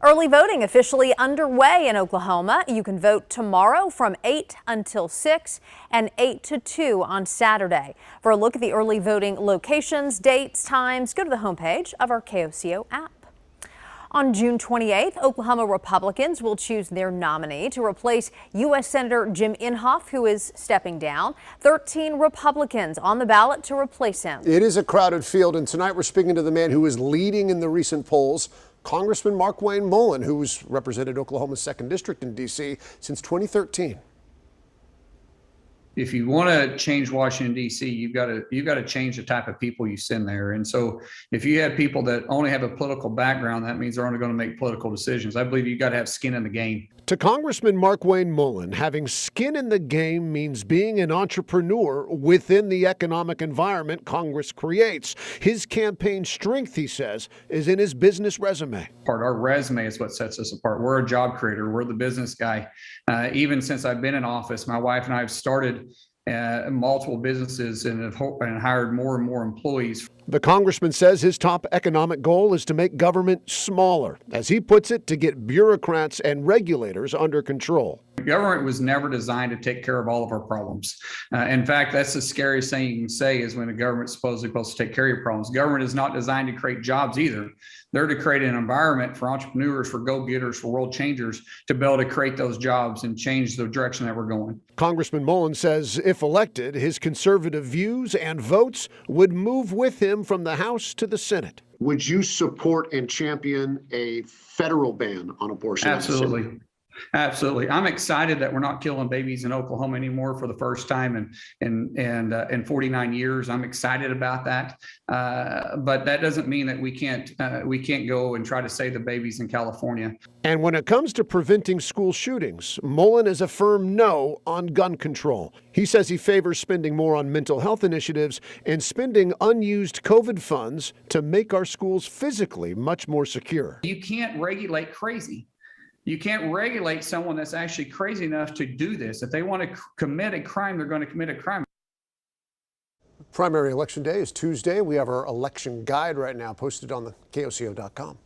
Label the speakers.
Speaker 1: Early voting officially underway in Oklahoma. You can vote tomorrow from 8 until 6 and 8 to 2 on Saturday. For a look at the early voting locations, dates, times, go to the homepage of our KOCO app. On June 28th, Oklahoma Republicans will choose their nominee to replace U.S. Senator Jim Inhofe, who is stepping down. 13 Republicans on the ballot to replace him.
Speaker 2: It is a crowded field, and tonight we're speaking to the man who is leading in the recent polls, Congressman Markwayne Mullin, who's represented Oklahoma's 2nd District in D.C. since 2013.
Speaker 3: If you want to change Washington, D.C., you've got to change the type of people you send there. And so if you have people that only have a political background, that means they're only going to make political decisions. I believe you've got to have skin in the game.
Speaker 2: To Congressman Markwayne Mullin, having skin in the game means being an entrepreneur within the economic environment Congress creates. His campaign strength, he says, is in his business resume.
Speaker 3: Our resume is what sets us apart. We're a job creator. We're the business guy. Even since I've been in office, my wife and I have started multiple businesses and have hired more and more employees.
Speaker 2: The congressman says his top economic goal is to make government smaller, as he puts it, to get bureaucrats and regulators under control.
Speaker 3: Government was never designed to take care of all of our problems. In fact, that's the scariest thing you can say is when the government's supposed to take care of your problems. Government is not designed to create jobs either. They're to create an environment for entrepreneurs, for go-getters, for world changers to be able to create those jobs and change the direction that we're going.
Speaker 2: Congressman Mullin says if elected, his conservative views and votes would move with him from the House to the Senate.
Speaker 4: Would you support and champion a federal ban on abortion?
Speaker 3: Absolutely. Absolutely. I'm excited that we're not killing babies in Oklahoma anymore for the first time in 49 years. I'm excited about that. But that doesn't mean that we can't go and try to save the babies in California.
Speaker 2: And when it comes to preventing school shootings, Mullin is a firm no on gun control. He says he favors spending more on mental health initiatives and spending unused COVID funds to make our schools physically much more secure.
Speaker 3: You can't regulate crazy. You can't regulate someone that's actually crazy enough to do this. If they want to commit a crime, they're going to commit a crime.
Speaker 2: Primary election day is Tuesday. We have our election guide right now posted on the KOCO.com.